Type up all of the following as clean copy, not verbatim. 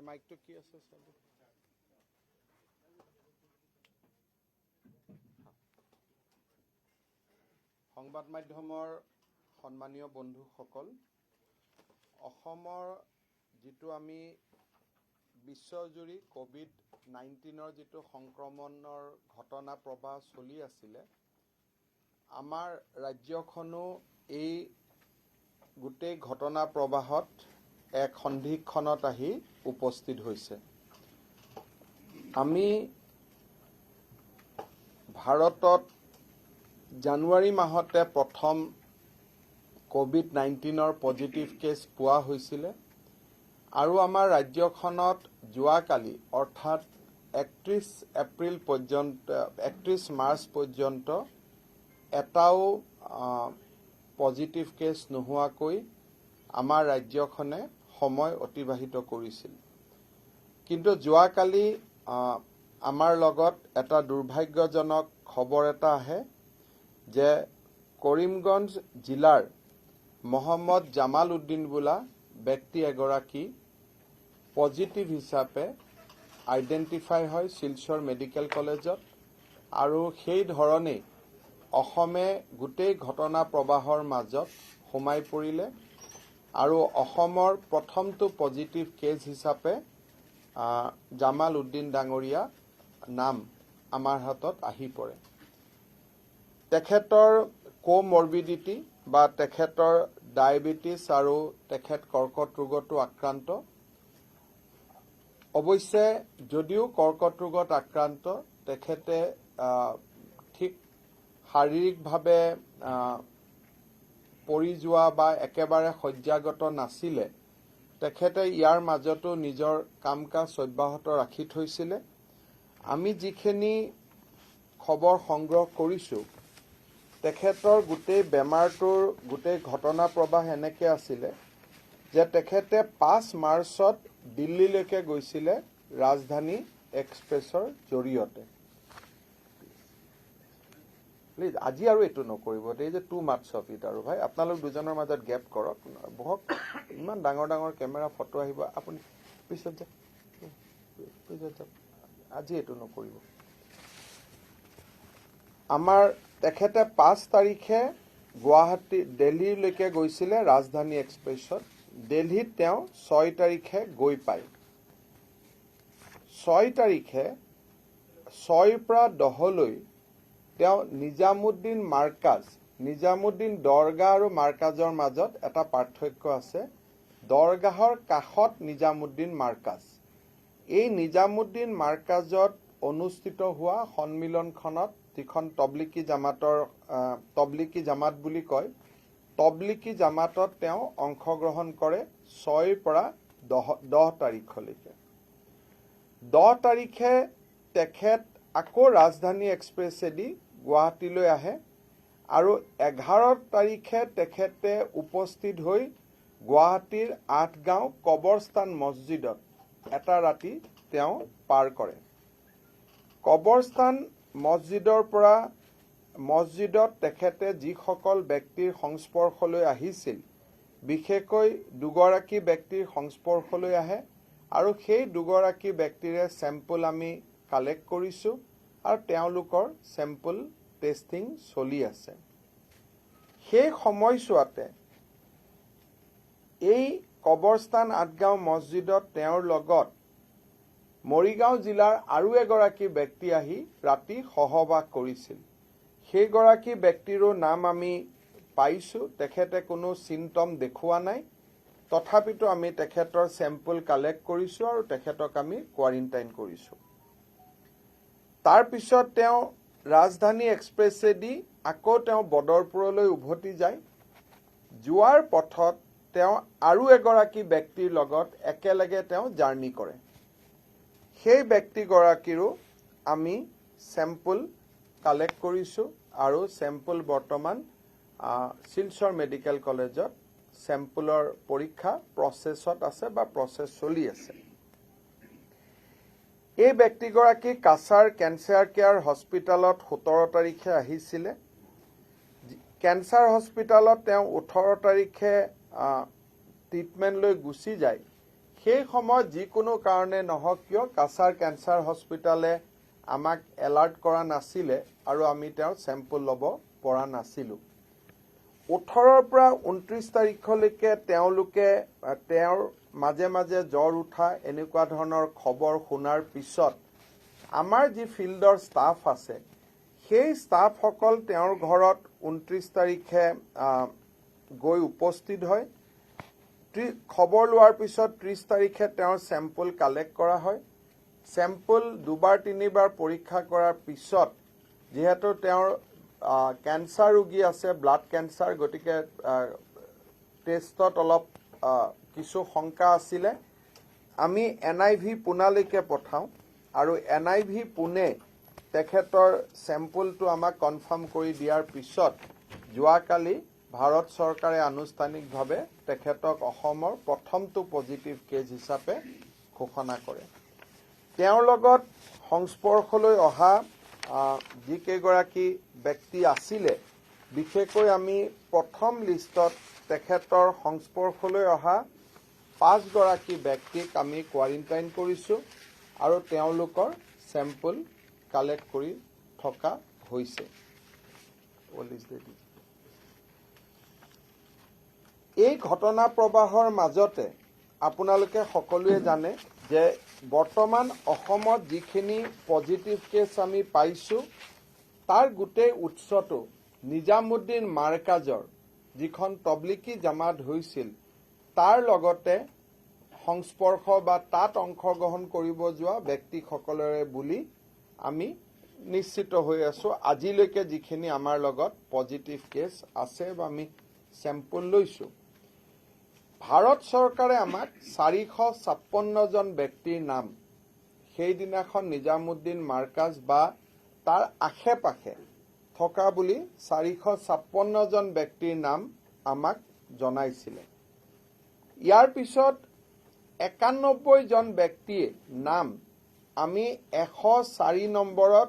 মাইকটো কি আছে চাব সংবাদ মাধ্যমৰ সন্মানীয় বন্ধুসকল অসমৰ যিটো আমি বিশ্বজুৰি কোভিড-19ৰ যিটো সংক্ৰমণৰ ঘটনা প্ৰবাহ চলি আছিলে আমাৰ ৰাজ্যখনো এই গোটেই ঘটনা প্ৰবাহত এক সন্ধিক্ষণত আহি উপস্থিত হৈছে আমি ভাৰতত জানুৱাৰী মাহতে প্ৰথম কোভিড-19ৰ পজিটিভ কেছ পোৱা হৈছিল আৰু আমাৰ ৰাজ্যখনত যোৱাকালি অৰ্থাৎ 31 এপ্ৰিল পৰ্যন্ত 31 মাৰ্চ পৰ্যন্ত এটাও পজিটিভ কেছ নোহোৱাকৈ আমাৰ ৰাজ্যখনে সময় অতিবাহিত কৰিছিল কিন্তু যোৱাকালি আমাৰ লগত এটা দুৰ্ভাগ্যজনক খবৰ এটা আহে যে কৰিমগঞ্জ জিলাৰ মোহাম্মদ জামাল উদ্দিন বোলা ব্যক্তি এগৰাকী পজিটিভ হিচাপে আইডেন্টিফাই হয় শিলচৰ মেডিকেল কলেজত আৰু সেই ধৰণে অসমে গোটেই ঘটনা প্ৰবাহৰ মাজত সোমাই পৰিলে আৰু অসমৰ প্ৰথমটো পজিটিভ কেছ হিচাপে জামাল উদ্দিন ডাঙৰীয়া নাম আমাৰ হাতত আহি পৰে তেখেতৰ কোমৰ্বিডিটি বা তেখেতৰ ডায়েবেটিছ আৰু তেখেত কৰ্কট ৰোগতো আক্ৰান্ত অৱশ্যে যদিও কৰ্কট ৰোগত আক্ৰান্ত তেখেতে ঠিক শাৰীৰিকভাৱে পৰি যোৱা বা একেবাৰে শয্যাগত নাছিলে তেখেতে ইয়াৰ মাজতো নিজৰ কাম-কাজ অব্যাহত ৰাখি থৈছিলে আমি যিখিনি খবৰ সংগ্ৰহ কৰিছো তেখেতৰ গোটেই বেমাৰটোৰ গোটেই ঘটনা প্ৰবাহ এনেকৈ আছিলে যে তেখেতে 5 মাৰ্চত দিল্লীলৈকে গৈছিলে ৰাজধানী এক্সপ্ৰেছৰ জৰিয়তে প্লিজ আজি আৰু এইটো নকৰিব দেই যে টু মাছ অফ ইট আৰু ভাই আপোনালোক দুজনৰ মাজত গেপ কৰক বহক ইমান ডাঙৰ ডাঙৰ কেমেৰা ফটো আহিব আপুনি পিছত যাওক আজি এইটো নকৰিব আমাৰ তেখেতে 5 তাৰিখে গুৱাহাটী দিল্লীলৈকে গৈছিলে ৰাজধানী এক্সপ্ৰেছত দিল্লীত তেওঁ 6 তাৰিখে গৈ পায় 6 তাৰিখে 6ৰ পৰা 10লৈ তেওঁ নিজামুদ্দিন মাৰ্কাজ নিজামুদ্দিন দৰগাহ আৰু মাৰ্কাজৰ মাজত এটা পাৰ্থক্য আছে দৰগাহৰ কাষত নিজামুদ্দিন মাৰ্কাজ এই নিজামুদ্দিন মাৰ্কাজত অনুষ্ঠিত হোৱা সন্মিলনখনত যিখন তবলিকি জামাত বুলি কয় তবলিকি জামাতত তেওঁ অংশগ্ৰহণ কৰে 6ৰ পৰা 10 তাৰিখলৈকে 10 তাৰিখে তেখেত আকৌ ৰাজধানী এক্সপ্ৰেছেদি গুৱাহাটীলৈ আহে আৰু 11 তাৰিখে তেখেতে উপস্থিত হৈ গুৱাহাটীৰ 8 গাঁও কবৰস্থান মছজিদত এটা ৰাতি তেওঁ পাৰ কৰে কবৰস্থান মছজিদৰ পৰা মছজিদত তেখেতে যিসকল ব্যক্তিৰ সংস্পৰ্শলৈ আহিছিল বিশেষকৈ দুগৰাকী ব্যক্তিৰ সংস্পৰ্শলৈ আহে আৰু সেই দুগৰাকী ব্যক্তিৰে চেম্পল আমি কালেক্ট কৰিছো আৰু তেওঁলোকৰ চেম্পল টেষ্টিং চলি আছে সেই সময়ছোৱাতে এই কবৰস্থান 8 গাঁও মছজিদত তেওঁৰ লগত মৰিগাঁও জিলাৰ আৰু এগৰাকী ব্যক্তি আহি ৰাতি সহবাস কৰিছিল সেইগৰাকী ব্যক্তিৰো নাম আমি পাইছো তেখেতে কোনো চিম্পটম দেখুৱা নাই তথাপিতো আমি তেখেতৰ চেম্পল কালেক্ট কৰিছো আৰু তেখেতক আমি কোৱাৰেণ্টাইন কৰিছো তাৰ পিছত তেওঁ ৰাজধানী এক্সপ্ৰেছেদি আকৌ তেওঁ বদৰপুৰলৈ উভতি যায় যোৱাৰ পথত তেওঁ আৰু এগৰাকী ব্যক্তিৰ লগত একেলগে তেওঁ জাৰ্নি কৰে সেই ব্যক্তিগৰাকীৰো আমি চেম্পল কালেক্ট কৰিছো আৰু চেম্পল বৰ্তমান শিলচৰ মেডিকেল কলেজত চেম্পলৰ পৰীক্ষা প্ৰচেছত আছে বা প্ৰচেছ চলি আছে এই ব্যক্তিগৰাকী কাছাৰ কেন্সাৰ কেয়াৰ হস্পিটালত 17 তাৰিখে আহিছিলে কেন্সাৰ হস্পিটালত তেওঁ 18 তাৰিখে ট্ৰিটমেণ্ট লৈ গুচি যায় সেই সময়ত যিকোনো কাৰণে নহওক কিয় কাছাৰ কেঞ্চাৰ হস্পিটালে আমাক এলাৰ্ট কৰা নাছিলে আৰু আমি তেওঁৰ চেম্পল ল'ব পৰা নাছিলোঁ। 18ৰ পৰা 29 তাৰিখলৈকে তেওঁলোকে তেওঁৰ মাজে মাজে জ্বৰ উঠা এনেকুৱা ধৰণৰ খবৰ শুনাৰ পিছত আমাৰ যি ফিল্ডৰ ষ্টাফ আছে সেই ষ্টাফসকল তেওঁৰ ঘৰত 29 তাৰিখে গৈ উপস্থিত হয়। খবৰ লোৱাৰ পিছত 30 তাৰিখে তেওঁৰ চেম্পল কালেক্ট কৰা হয়। চেম্পল দুবাৰ তিনিবাৰ পৰীক্ষা কৰাৰ পিছত যিহেতু তেওঁৰ কেঞ্চাৰ ৰোগী আছে, ব্লাড কেঞ্চাৰ, গতিকে টেষ্টত অলপ কিছু শংকা আছিলে। আমি NIV পুনালৈকে পঠাওঁ আৰু NIV পুনে তেখেতৰ চেম্পলটো আমাক কনফাৰ্ম কৰি দিয়াৰ পিছত যোৱাকালি ভাৰত চৰকাৰে আনুষ্ঠানিকভাৱে তেখেতক অসমৰ প্ৰথমটো পজিটিভ কেছ হিচাপে ঘোষণা কৰে। তেওঁৰ লগত সংস্পৰ্শলৈ অহা যিকেইগৰাকী ব্যক্তি আছিলে, বিশেষকৈ আমি প্ৰথম লিষ্টত তেখেতৰ সংস্পৰ্শলৈ অহা 5 গৰাকী ব্যক্তিক আমি কোৱাৰেণ্টাইন কৰিছোঁ আৰু তেওঁলোকৰ চেম্পল কালেক্ট কৰি থকা হৈছে। এই ঘটনা প্ৰবাহৰ মাজতে আপোনালোকে সকলোৱে জানে যে বৰ্তমান অসমত যিখিনি পজিটিভ কেছ আমি পাইছোঁ তাৰ গোটেই উৎসটো নিজামুদ্দিন মাৰ্কাজৰ যিখন তবলিকি জামাত হৈছিল তাৰ লগতে সংস্পৰ্শ বা তাত অংশগ্ৰহণ কৰিব যোৱা ব্যক্তিসকলৰে বুলি আমি নিশ্চিত হৈ আছোঁ। আজিলৈকে যিখিনি আমাৰ লগত পজিটিভ কেছ আছে বা আমি চেম্পল লৈছোঁ, ভাৰত চৰকাৰে আমাক 456 জন ব্যক্তিৰ নাম সেইদিনাখন নিজামুদ্দিন মাৰ্কাজ বা তাৰ আশে পাশে থকা বুলি 456 জন ব্যক্তিৰ নাম আমাক জনাইছিলে। ইয়াৰ পিছত 91 জন ব্যক্তিৰ নাম আমি 104 নম্বৰত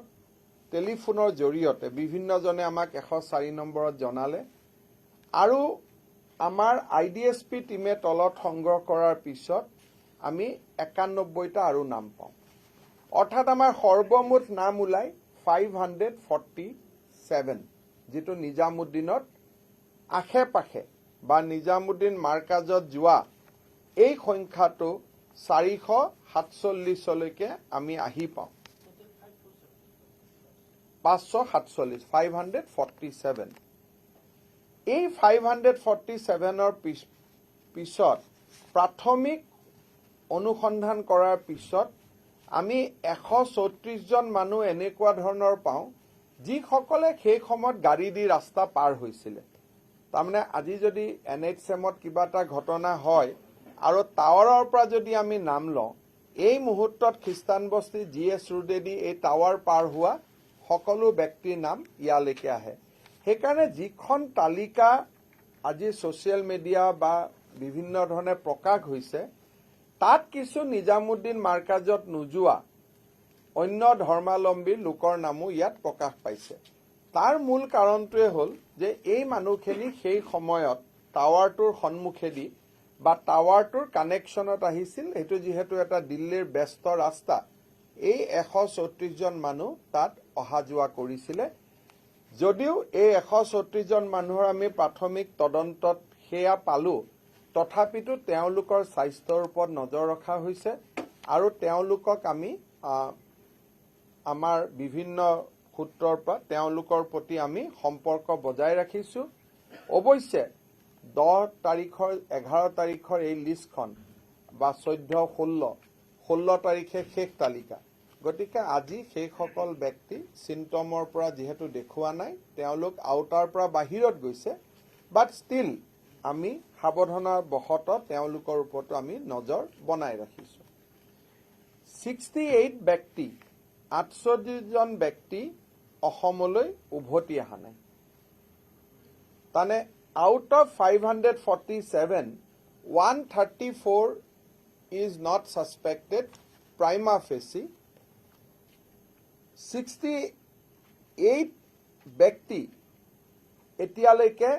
টেলিফোনৰ জৰিয়তে বিভিন্নজনে আমাক 104 নম্বৰত জনালে আৰু আমাৰ IDSP টিমে তলত সংগ্ৰহ কৰাৰ পিছত আমি 91টা আৰু নাম পাওঁ। অৰ্থাৎ আমাৰ সৰ্বমুঠ নাম ওলাই 547, যিটো নিজামুদ্দিনত আশে পাশে বা নিজামুদ্দিন মাৰ্কাজত যোৱা এই সংখ্যাটো 447লৈকে আমি আহি পাওঁ। 547 এই 547ৰ পিছত প্ৰাথমিক অনুসন্ধান কৰাৰ পিছত আমি 134 জন মানুহ এনেকুৱা ধৰণৰ পাওঁ যিসকলে সেই সময়ত গাড়ী দি ৰাস্তা পাৰ হৈছিলে। তাৰমানে আজি যদি NHMত কিবা এটা ঘটনা হয় আৰু টাৱাৰৰ পৰা যদি আমি নাম লওঁ, এই মুহূৰ্তত খ্ৰীষ্টানবস্তি GS ৰোডেদি এই টাৱাৰ পাৰ হোৱা সকলো ব্যক্তিৰ নাম ইয়ালৈকে আহে। সেইকাৰণে যিখন তালিকা আজি ছ'চিয়েল মিডিয়া বা বিভিন্ন ধৰণে প্ৰকাশ হৈছে তাত কিছু নিজামুদ্দিন মাৰ্কাজত নোযোৱা অন্য ধৰ্মাৱলম্বী লোকৰ নামো ইয়াত প্ৰকাশ পাইছে। তাৰ মূল কাৰণটোৱে হ'ল যে এই মানুহখিনি সেই সময়ত টাৱাৰটোৰ সন্মুখেদি বা টাৱাৰটোৰ কানেকশ্যনত আহিছিল। এইটো যিহেতু এটা দিল্লীৰ ব্যস্ত ৰাস্তা, এই 134 জন মানুহ তাত অহা যোৱা কৰিছিলে। যদিও এই 134 জন মানুহৰ আমি প্ৰাথমিক তদন্তত সেয়া পালোঁ, তথাপিতো তেওঁলোকৰ স্বাস্থ্যৰ ওপৰত নজৰ ৰখা হৈছে আৰু তেওঁলোকক আমি আমাৰ বিভিন্ন সূত্ৰৰ পৰা তেওঁলোকৰ প্ৰতি আমি সম্পৰ্ক বজাই ৰাখিছোঁ। অৱশ্যে 10 তাৰিখৰ 11 তাৰিখৰ এই লিষ্টখন বা 14-16 তাৰিখে শেষ তালিকা, গতিকে আজি সেইসকল ব্যক্তি চিমটমৰ পৰা যিহেতু দেখুওৱা নাই, তেওঁলোক আওতাৰ পৰা বাহিৰত গৈছে, বাট ষ্টিল আমি সাৱধানতাবশতঃ তেওঁলোকৰ ওপৰতো আমি নজৰ বনাই ৰাখিছোঁ। 68 ব্যক্তি 68 জন ব্যক্তি অসমলৈ উভতি অহা নাই। তাৰমানে out of 547, 134 is not suspected prima facie. 68 ব্যক্তি এতিয়ালৈকে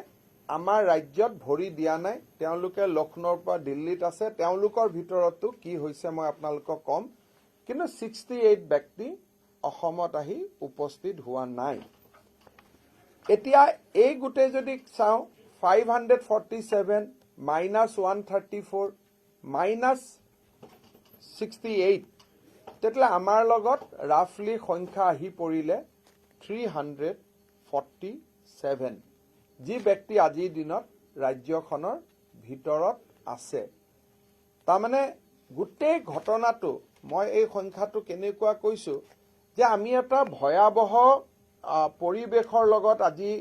আমাৰ ৰাজ্যত ভৰি দিয়া নাই তেওঁলোকে লক্ষ্ণৌৰ পৰা দিল্লীত আছে তেওঁলোকৰ ভিতৰতো কি হৈছে মই আপোনালোকক কম কিন্তু 68 ব্যক্তি অসমত আহি উপস্থিত হোৱা নাই এতিয়া এই গুটে যদি চাও 547 minus 134 minus 68 তেতলে আমাৰ লগত ৰাফলি সংখ্যা আহি পৰিলে 347 যি ব্যক্তি আজিৰ দিনত ৰাজ্যখনৰ ভিতৰত আছে তাৰমানে গোটেই ঘটনাটো মই এই সংখ্যাটো কেনেকুৱা কৈছো যে আমি এটা ভয়াবহ পৰিবেশৰ লগত আজি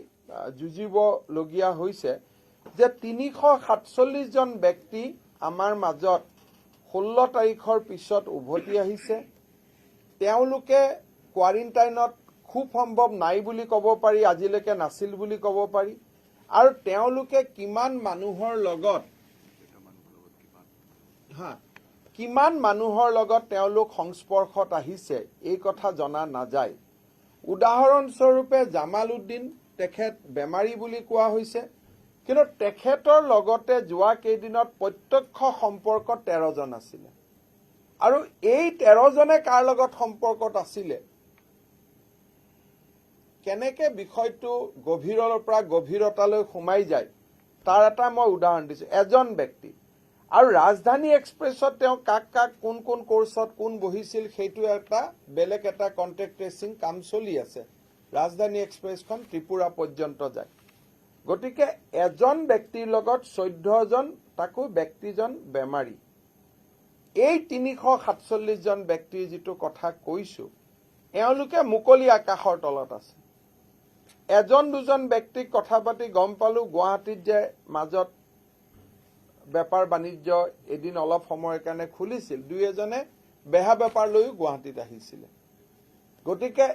যুঁজিব লগিয়া হৈছে যে 347 জন ব্যক্তি আমাৰ মাজত 16 তাৰিখৰ পিছত উভতি আহিছে তেওঁলোকে কোৱাৰেণ্টাইনত খুব সম্ভৱ নাই বুলি ক'ব পাৰি আজিলৈকে নাছিল বুলি ক'ব পাৰি আৰু তেওঁলোকে কিমান মানুহৰ লগত তেওঁলোক সংস্পৰ্শত আহিছে এই কথা জনা নাযায় উদাহৰণস্বৰূপে জামালউদ্দিন তেখেত বেমাৰী বুলি কোৱা হৈছে কিন্তু তেখেতৰ লগতে যোৱা কেইদিনত প্ৰত্যক্ষ সম্পৰ্ক 13 জন আছিল আৰু এই 13 জনে কাৰ লগত সম্পৰ্কত আছিল কেনেকে বিষয়টো গভীৰৰ পৰা গভীৰতালৈ সোমাই যায় তাৰ এটা মই উদাহৰণ দিছো এজন ব্যক্তি আৰু ৰাজধানী এক্সপ্ৰেছত তেওঁ কাক কোন কোৰ্সত কোন বহিছিল সেইটো এটা বেলেগ এটা কন্টেক্ট ট্ৰেচিং কাম চলি আছে ৰাজধানী এক্সপ্ৰেছখন ত্ৰিপুৰা পৰ্যন্ত যায় গতিকে এজন ব্যক্তিৰ লগত 14 জন তাকো ব্যক্তিজন বেমাৰী এই 347 জন ব্যক্তিৰ যেটো কথা কৈছো এওঁলোকে মুকলি আকাশৰ তলত আছে এজন দুজন ব্যক্তিক কথা পাতি গম পালো গুৱাহাটীত যে মাজত বেপাৰ বাণিজ্য এদিন অলপ সময়ৰ কাৰণে খুলিছিল দুই এজনে বেহা বেপাৰ লৈ গুৱাহাটীত আহিছিল গতিকে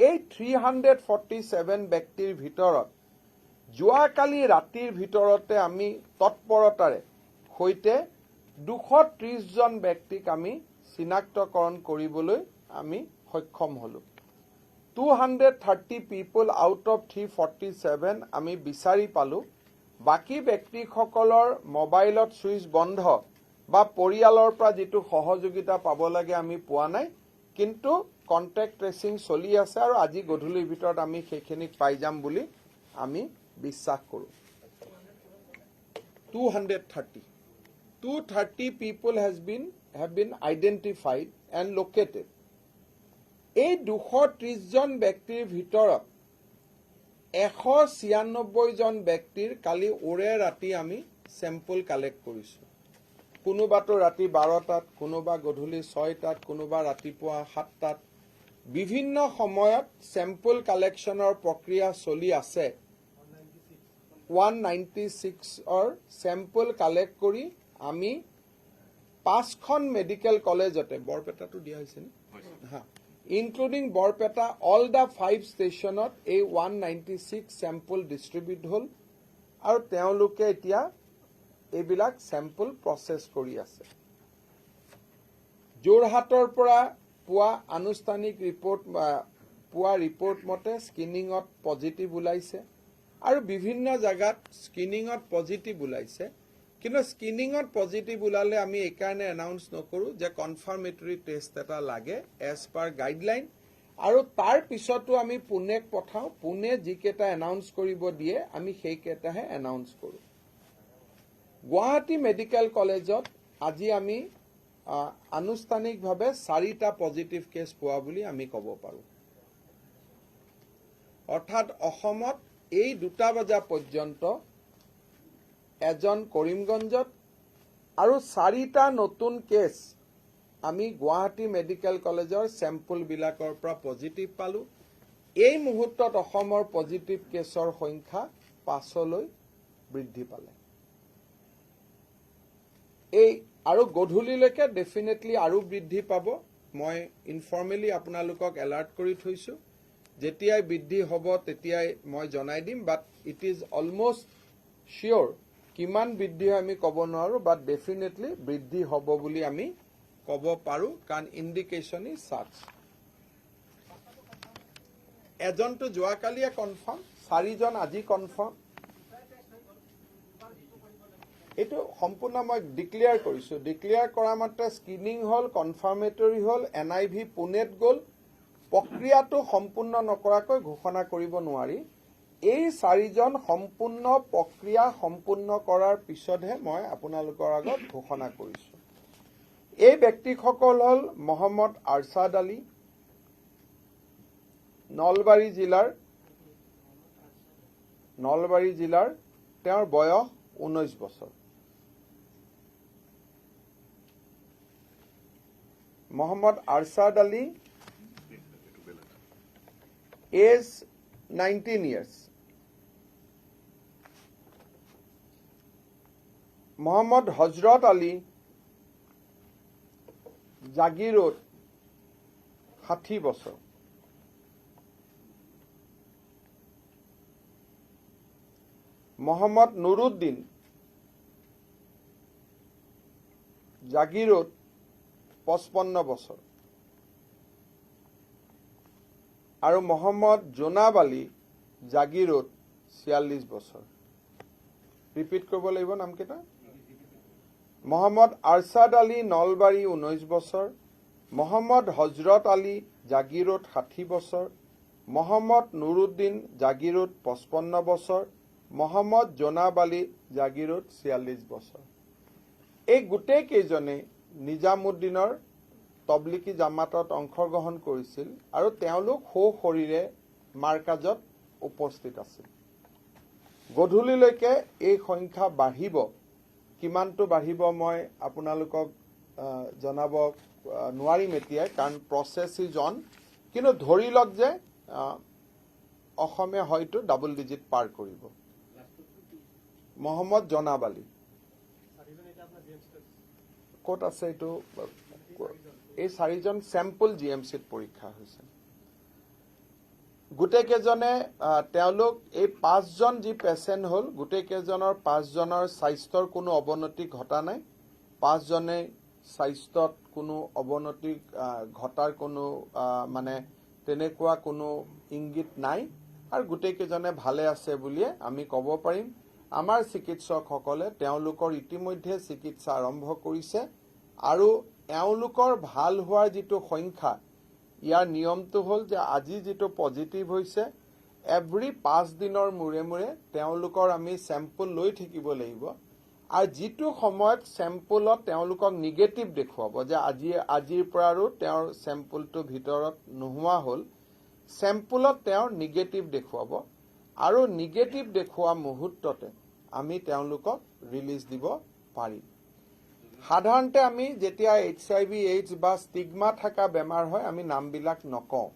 এই 347 ব্যক্তিৰ ভিতৰত যোৱাকালি ৰাতিৰ ভিতৰতে আমি তৎপৰতাৰে হৈতে 230 জন ব্যক্তিক আমি চিনাক্তকৰণ কৰিবলৈ আমি সক্ষম হলো 230 people out of 347 আমি বিচাৰি পালো বাকি ব্যক্তিসকলৰ মোবাইলত সুইচ বন্ধ বা পৰিয়ালৰ পৰা যেটো সহযোগিতা পাব লাগে আমি পোৱা নাই কিন্তু কন্টেক্ট ট্ৰেচিং চলি আছে আৰু আজি গধূলিৰ ভিতৰত আমি সেইখিনিক পাই যাম বুলি আমি বিশ্বাস কৰো 230 people have been identified and located এই 230 জন ব্যক্তিৰ ভিতৰত 196 জন ব্যক্তিৰ কালি ওৰে ৰাতি আমি স্যাম্পল কালেক্ট কৰিছো কোনোবাটো ৰাতি 12টাত কোনোবা গধূলি 6টাত কোনোবা ৰাতিপুৱা 7টাত বিভিন্ন সময়ত স্যাম্পল কালেকশনৰ প্ৰক্ৰিয়া চলি আছে 196 অৰ স্যাম্পল কালেক্ট কৰি আমি 5খন মেডিকেল কলেজতে বৰপেটাটো দিয়া হৈছে নে হা including Borpeta, all the 5 stationot a 196 sample distribute hol aru teoluke etia ebilak sample process kori ase Jorhator pora pua anustanik report pua report mote screening ot positive ulaise aru bibhinno jagat screening ot positive ulaise কিন্তু স্ক্ৰিনিংত positive উলালে আমি একাৰণে announce নকৰো যে কনফাৰ্মেটৰি test এটা লাগে as per guideline আৰু তাৰ পিছতো আমি পুনেক পঠাও পুনে যিকেটা এনাউন্স কৰিব দিয়ে আমি সেইকেটাহে এনাউন্স কৰো গুৱাহাটী মেডিকেল কলেজত আজি আমি আনুষ্ঠানিকভাৱে 4টা পজিটিভ কেছ পোৱা বুলি আমি ক'ব পাৰো অৰ্থাৎ অসমত এই 2টা বজা পৰ্যন্ত এজন কৰিমগঞ্জত আৰু 4টা নতুন কেছ আমি গুৱাহাটী মেডিকেল কলেজৰ স্যাম্পল বিলাকৰ পৰা পজিটিভ পালো এই মুহূৰ্তত অসমৰ পজিটিভ কেছৰ সংখ্যা 5লৈ বৃদ্ধি পালে এই আৰু গধূলিলৈকে ডেফিনেটলি আৰু বৃদ্ধি পাব মই ইনফৰ্মেলি আপোনালোকক এলাৰ্ট কৰি থৈছো যেতিয়াই বৃদ্ধি হ'ব তেতিয়াই মই জনাই দিম বাট ইট ইজ অলমোস্ট শিওৰ কিমান বৃদ্ধি আমি ক'ব নোৱাৰো বাট ডেফিনেটলি বৃদ্ধি হ'ব বুলি আমি ক'ব পাৰো কাৰণ ইন্ডিকেশন ইজ সাচ এজনটো যোৱাকালিয়ে কনফাৰ্ম 4জন আজি কনফাৰ্ম এইটো সম্পূৰ্ণ মই ডিক্লেয়াৰ কৰিছোঁ। ডিক্লেয়াৰ কৰা মাত্ৰে স্ক্ৰিনিং হ'ল, কনফাৰ্মেটৰী হ'ল, NIV পুনেত গ'ল। প্ৰক্ৰিয়াটো সম্পূৰ্ণ নকৰাকৈ ঘোষণা কৰিব নোৱাৰি। এই 4জন সম্পূৰ্ণ প্ৰক্ৰিয়া সম্পূৰ্ণ কৰাৰ পিছতহে মই আপোনালোকৰ আগত ঘোষণা কৰিছোঁ। এই ব্যক্তিসকল হ'ল মহম্মদ আৰছাদ আলী, নলবাৰী জিলাৰ, তেওঁৰ বয়স 19 বছৰ। Mohammad Arshad Ali, age 19 years. মোহাম্মদ হজৰত আলী, জাগিৰোড, 60 বছৰ। মোহাম্মদ নুৰুদ্দিন, জাগিৰোড, 55 বছৰ। আৰু মোহাম্মদ জোনাব আলী, জাগিৰোড, 46 বছৰ। ৰিপিট কৰিব লাগিব নামকেইটা। মোহাম্মদ আৰছাদ আলী, নলবাৰী, 19 বছৰ। মোহাম্মদ হজৰত আলী, জাগিৰোড, 60 বছৰ। মোহাম্মদ নুৰুদ্দিন, জাগিৰোড, 55 বছৰ। মোহাম্মদ জোনাব আলী, জাগিৰোড, 46 বছৰ। এই গোটেই কেইজনে নিজামুদ্দিনৰ তবলিগী জামাতত অংশগ্ৰহণ কৰিছিল আৰু তেওঁলোক সশৰীৰে মাৰ্কাজত উপস্থিত আছিল। গধূলিলৈকে এই সংখ্যা বাঢ়িব। কিমানটো বাঢ়িব মই আপোনালোকক জনাব নোৱাৰিম এতিয়াই, কাৰণ প্ৰচেছ ইজ অন। কিন্তু ধৰি লওক যে অসমে হয়তো ডাবল ডিজিট পাৰ কৰিব। মহম্মদ জনাব আলী ক'ত আছে এইটো? এই 4জন চেম্পল GMCত পৰীক্ষা হৈছে। গোটেইকেইজনে তেওঁলোক এই 5জন যি পেচেণ্ট হ'ল, গোটেইকেইজনৰ 5জনৰ স্বাস্থ্যৰ কোনো অৱনতি ঘটা নাই। 5জনে স্বাস্থ্যত কোনো অৱনতি ঘটাৰ কোনো মানে তেনেকুৱা কোনো ইংগিত নাই আৰু গোটেইকেইজনে ভালে আছে বুলিয়ে আমি ক'ব পাৰিম। আমাৰ চিকিৎসকসকলে তেওঁলোকৰ ইতিমধ্যে চিকিৎসা আৰম্ভ কৰিছে আৰু এওঁলোকৰ ভাল হোৱাৰ যিটো সংখ্যা, ইয়াৰ নিয়মটো হ'ল যে আজি যিটো পজিটিভ হৈছে, এভৰি 5 দিনৰ মূৰে মূৰে তেওঁলোকৰ আমি চেম্পল লৈ থাকিব লাগিব। আৰু যিটো সময়ত চেম্পলত তেওঁলোকক নিগেটিভ দেখুৱাব যে আজিৰ পৰা আৰু তেওঁৰ চেম্পলটো ভিতৰত নোহোৱা হ'ল, চেম্পলত তেওঁৰ নিগেটিভ দেখুৱাব আৰু নিগেটিভ দেখুওৱা মুহূৰ্ততে আমি তেওঁলোকক ৰিলিজ দিব পাৰিম। সাধাৰণতে আমি যেতিয়া HIV/AIDS বা ষ্টিগমা থকা বেমাৰ হয় আমি নামবিলাক নকওঁ,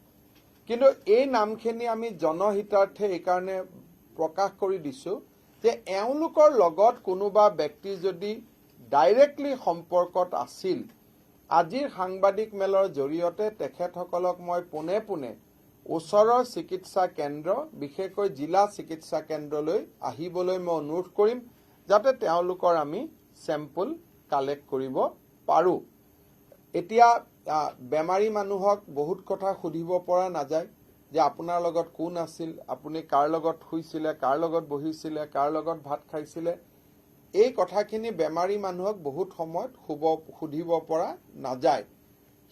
কিন্তু এই নামখিনি আমি জনহিতাৰ্থে এইকাৰণে প্ৰকাশ কৰি দিছোঁ যে এওঁলোকৰ লগত কোনোবা ব্যক্তি যদি ডাইৰেক্টলি সম্পৰ্কত আছিল, আজিৰ সাংবাদিক মেলৰ জৰিয়তে তেখেতসকলক মই পোনে পোনে ওচৰৰ চিকিৎসা কেন্দ্ৰ, বিশেষকৈ জিলা চিকিৎসা কেন্দ্ৰলৈ আহিবলৈ মই অনুৰোধ কৰিম, যাতে তেওঁলোকৰ আমি চেম্পল কালেক্ট কৰিব পাৰোঁ। এতিয়া বেমাৰী মানুহক বহুত কথা সুধিব পৰা নাযায় যে আপোনাৰ লগত কোন আছিল, আপুনি কাৰ লগত শুইছিলে, কাৰ লগত বহিছিলে, কাৰ লগত ভাত খাইছিলে। এই কথাখিনি বেমাৰী মানুহক বহুত সময়ত সুধিব পৰা নাযায়।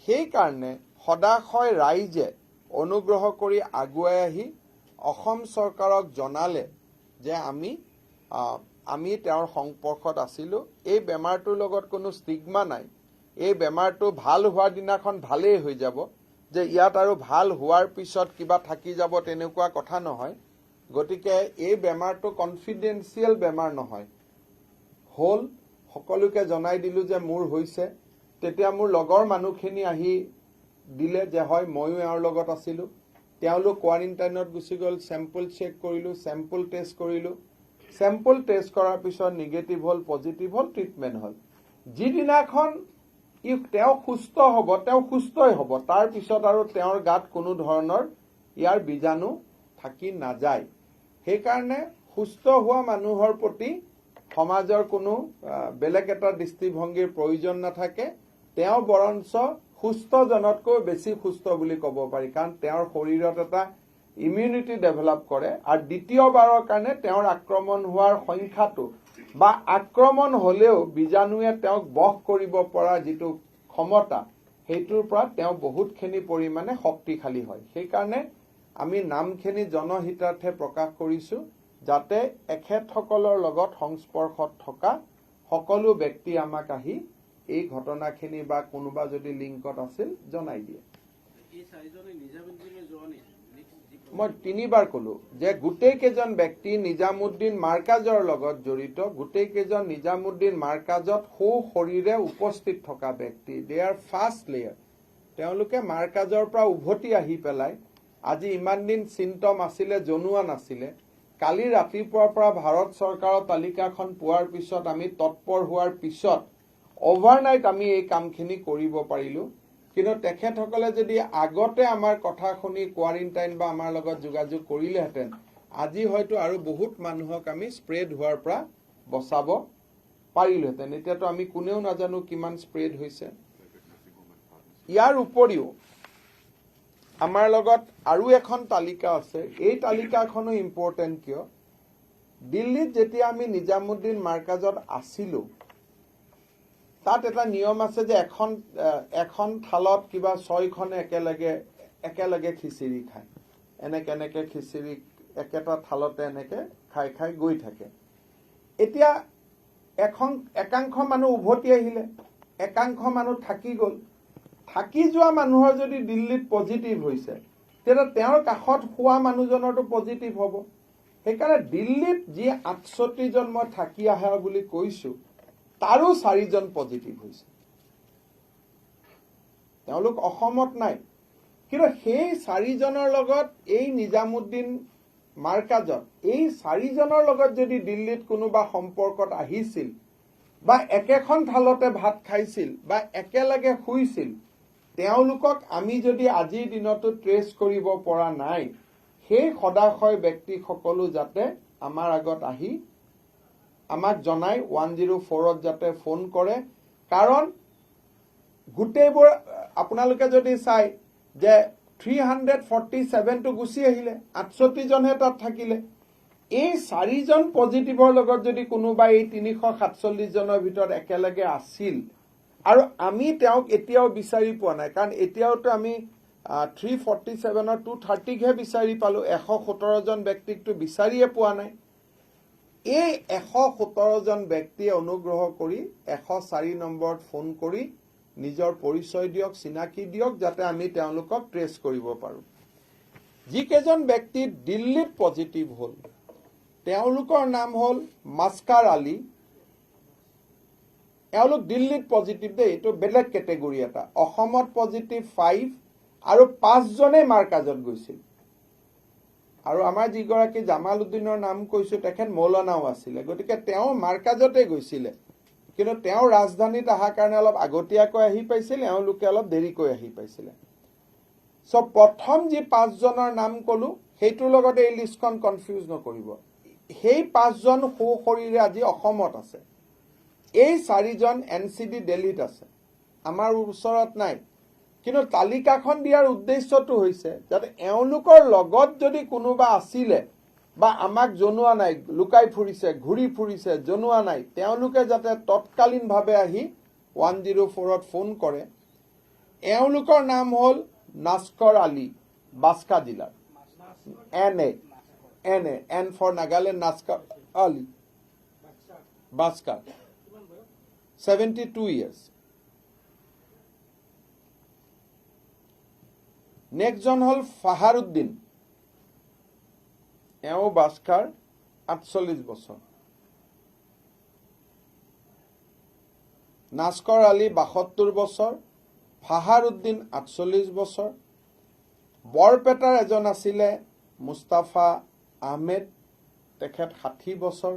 সেইকাৰণে সদাশয় ৰাইজে অনুগ্ৰহ কৰি আগুৱাই আহি অসম চৰকাৰক জনালে যে আমি তেওঁৰ সম্পৰ্কত আছিলোঁ। এই বেমাৰটোৰ লগত কোনো ষ্টিগমা নাই। এই বেমাৰটো ভাল হোৱাৰ দিনাখন ভালেই হৈ যাব, যে ইয়াত আৰু ভাল হোৱাৰ পিছত কিবা থাকি যাব তেনেকুৱা কথা নহয়। গতিকে এই বেমাৰটো কনফিডেন্সিয়েল বেমাৰ নহয়। হ'ল সকলোকে জনাই দিলোঁ যে মোৰ হৈছে, তেতিয়া মোৰ লগৰ মানুহখিনি আহি দিলে যে হয় ময়ো এওঁৰ লগত আছিলোঁ। তেওঁলোক কোৱাৰেণ্টাইনত গুচি গ'ল, চেম্পল চেক কৰিলোঁ, চেম্পল টেষ্ট কৰিলোঁ। চেম্পল টেষ্ট কৰাৰ পিছত নিগেটিভ হ'ল, পজিটিভ হ'ল, ট্ৰিটমেণ্ট হ'ল। যিদিনাখন তেওঁ সুস্থ হ'ব, তেওঁ সুস্থই হ'ব, তাৰ পিছত আৰু তেওঁৰ গাত কোনো ধৰণৰ ইয়াৰ বীজাণু থাকি নাযায়। সেইকাৰণে সুস্থ হোৱা মানুহৰ প্ৰতি সমাজৰ কোনো বেলেগ এটা দৃষ্টিভংগীৰ প্ৰয়োজন নাথাকে। তেওঁ বৰঞ্চ সুস্থজনতকৈ বেছি সুস্থ বুলি ক'ব পাৰি, কাৰণ তেওঁৰ শৰীৰত এটা ইমিউনিটি ডেভেলপ কৰে আৰু দ্বিতীয়বাৰৰ কাৰণে তেওঁৰ আক্ৰমণ হোৱাৰ সংখ্যাটো বা আক্ৰমণ হলেও বীজাণুৱে তেওঁক বশ কৰিব পৰা যিটো ক্ষমতা সেইটোৰ পৰা তেওঁ বহুতখিনি পৰিমাণে শক্তিশালী হয়। সেইকাৰণে আমি নামখিনি জনহিতাৰ্থে প্ৰকাশ কৰিছো যাতে এখেতসকলৰ লগত সংস্পৰ্শত থকা সকলো ব্যক্তি আমাক আহি এই ঘটনাখিনি বা কোনোবা যদি লিংকত আছিল জনাই দিয়ে। মই 3বাৰ কলো যে গোটেই কেইজন ব্যক্তি নিজামুদ্দিন মাৰ্কাজৰ লগত জড়িত, গোটেই কেইজন নিজামুদ্দিন মাৰ্কাজত সশৰীৰে উপস্থিত থকা ব্যক্তি। দে আৰ ফাৰ্ষ্ট লেয়াৰ। তেওঁলোকে মাৰ্কাজৰ পৰা উভতি আহি পেলাই আজি ইমান দিন চিন্টম আছিলে জনোৱা নাছিলে। কালি ৰাতিপুৱাৰ পৰা ভাৰত চৰকাৰৰ তালিকাখন পোৱাৰ পিছত আমি তৎপৰ হোৱাৰ পিছত অভাৰনাইট আমি এই কামখিনি কৰিব পাৰিলো। কিন্তু তেখেতসকলে যদি আগতে আমাৰ কথা শুনি কোৱাৰেণ্টাইন বা আমাৰ লগত যোগাযোগ কৰিলেহেঁতেন আজি হয়তো আৰু বহুত মানুহক আমি স্প্ৰেড হোৱাৰ পৰা বচাব পাৰিলোহেঁতেন। এতিয়াতো আমি কোনেও নাজানো কিমান স্প্ৰেড হৈছে। ইয়াৰ উপৰিও আমাৰ লগত আৰু এখন তালিকা আছে। এই তালিকাখনো ইম্পৰ্টেণ্ট কিয়, দিল্লীত যেতিয়া আমি নিজামুদ্দিন মাৰ্কাজত আছিলো তাত এটা নিয়ম আছে যে এখন থালত কিবা 6খনে একেলগে খিচিৰি খায়। এনেকে খিচিৰি একেটা থালতে এনেকে খাই গৈ থাকে। এতিয়া একাংশ মানুহ উভতি আহিলে, একাংশ মানুহ থাকি গ'ল। থাকি যোৱা মানুহৰ যদি দিল্লীত পজিটিভ হৈছে তেতিয়া তেওঁৰ কাষত খোৱা মানুহজনৰতো পজিটিভ হ'ব। সেইকাৰণে দিল্লীত যি 68 জন মই থাকি আহা বুলি কৈছো তাৰো 4 জন পজিটিভ হৈছে। তেওঁলোক অসমত নাই, কিন্তু সেই 4 জনৰ লগত এই নিজামুদ্দিন মাৰ্কাজত এই 4 জনৰ লগত যদি দিল্লীত কোনোবা সম্পৰ্কত আহিছিল বা একেখন থালতে ভাত খাইছিল বা একেলগে শুইছিল, তেওঁলোকক আমি যদি আজিৰ দিনতো ট্ৰেছ কৰিব পৰা নাই, সেই সদাশয় ব্যক্তিসকলো যাতে আমাৰ আগত আহি আমাক জনাই 104ত যাতে ফোন কৰে। কাৰণ গোটেইবোৰ আপোনালোকে যদি চাই যে 347টো গুচি আহিলে, 68 জনহে তাত থাকিলে। এই 4 জন পজিটিভৰ লগত যদি কোনোবা এই 347 জনৰ ভিতৰত একেলগে আছিল আৰু আমি তেওঁক এতিয়াও বিচাৰি পোৱা নাই, কাৰণ এতিয়াওতো আমি 347ৰ 230হে বিচাৰি পালো, 117 জন ব্যক্তিকতো বিচাৰিয়ে পোৱা নাই। এই 117 জন ব্যক্তিয়ে অনুগ্ৰহ কৰি 104 নম্বৰত ফোন কৰি নিজৰ পৰিচয় দিয়ক, চিনাকি দিয়ক, যাতে আমি তেওঁলোকক ট্ৰেছ কৰিব পাৰো। যিকেইজন ব্যক্তি দিল্লীত পজিটিভ হ'ল তেওঁলোকৰ নাম হ'ল মাস্কাৰ আলী। এওঁলোক দিল্লীত পজিটিভ দেই, এইটো বেলেগ কেটেগৰী এটা। অসমত পজিটিভ 5 আৰু 5 জনে মাৰ্কাজত গৈছিল। আৰু আমাৰ যিগৰাকী জামাল উদ্দিনৰ নাম কৈছো তেখেত মৌলানাও আছিলে, গতিকে তেওঁ মাৰ্কাজতে গৈছিলে, কিন্তু তেওঁ ৰাজধানীত অহাৰ কাৰণে অলপ আগতীয়াকৈ আহি পাইছিল, এওঁলোকে অলপ দেৰিকৈ আহি পাইছিলে। চ' প্ৰথম যি 5 জনৰ নাম কলো সেইটোৰ লগত এই লিষ্টখন কনফিউজ নকৰিব। সেই 5 জন সশৰীৰে আজি অসমত আছে। এই 4 জন NCD দিল্লীত আছে, আমাৰ ওচৰত নাই। কিন্তু তালিকাখন দিয়াৰ উদ্দেশ্যটো হৈছে যাতে এওঁলোকৰ লগত যদি কোনোবা আছিলে বা আমাক জনোৱা নাই, লুকাই ফুৰিছে, ঘূৰি ফুৰিছে, জনোৱা নাই, তেওঁলোকে যাতে তৎকালীনভাৱে আহি 104ত ফোন কৰে। এওঁলোকৰ নাম হ'ল নাস্কৰ আলী, বাস্কা জিলাৰ। N for Nagaland, Naskar Ali, Baska, 72 years. নেক্সটজন হ'ল ফাহাৰুদ্দিন, এওঁ বাস্কাৰ, 48 বছৰ। নাস্কৰ আলী 72 বছৰ, ফাহাৰুদ্দিন 48 বছৰ। বৰপেটাৰ এজন আছিলে মুস্তাফা আহমেদ, তেখেত 60 বছৰ।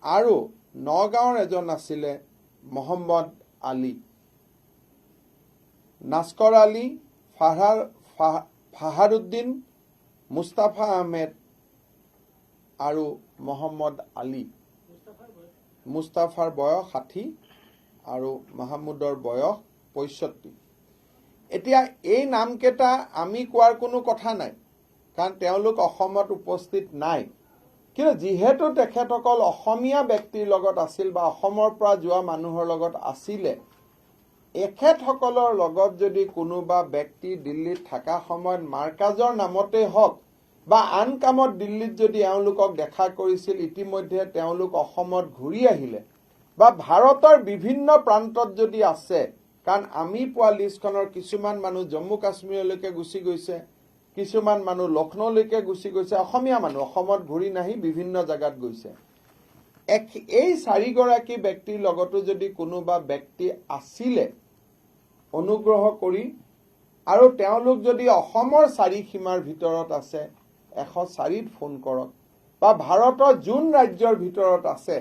আৰু নগাঁৱৰ এজন আছিলে মহম্মদ আলী। নাস্কৰ আলী, ফাহাৰুদ্দিন, মুস্তাফা আহমেদ আৰু মহম্মদ আলী। মুস্তাফাৰ বয়স 60 আৰু মাহমুদৰ বয়স 65। এতিয়া এই নামকেইটা আমি কোৱাৰ কোনো কথা নাই, কাৰণ তেওঁলোক অসমত উপস্থিত নাই। কিন্তু যিহেতু তেখেতসকল অসমীয়া ব্যক্তিৰ লগত আছিল বা অসমৰ পৰা যোৱা মানুহৰ লগত আছিলে, এখেতসকলৰ লগত যদি কোনোবা ব্যক্তি দিল্লীত থকা সময়ত মাৰ্কাজৰ নামতে হওক বা আন কামত দিল্লীত যদি এওঁলোকক দেখা কৰিছিল, ইতিমধ্যে তেওঁলোক অসমত ঘূৰি আহিলে বা ভাৰতৰ বিভিন্ন প্ৰান্তত যদি আছে, কাৰণ আমি পোৱা লিষ্টখনৰ কিছুমান মানুহ জম্মু কাশ্মীৰলৈকে গুচি গৈছে, কিছুমান মানুহ লক্ষ্ণৌলৈকে গুচি গৈছে, অসমীয়া মানুহ অসমত ঘূৰি নাহি বিভিন্ন জাগাত গৈছে। এই 4 গৰাকী ব্যক্তিৰ লগতো যদি কোনোবা ব্যক্তি আছিলে, অনুগ্ৰহ কৰি আৰু তেওঁলোক যদি অসমৰ 4 সীমাৰ ভিতৰত আছে 104ত ফোন কৰক বা ভাৰতৰ যোন ৰাজ্যৰ ভিতৰত আছে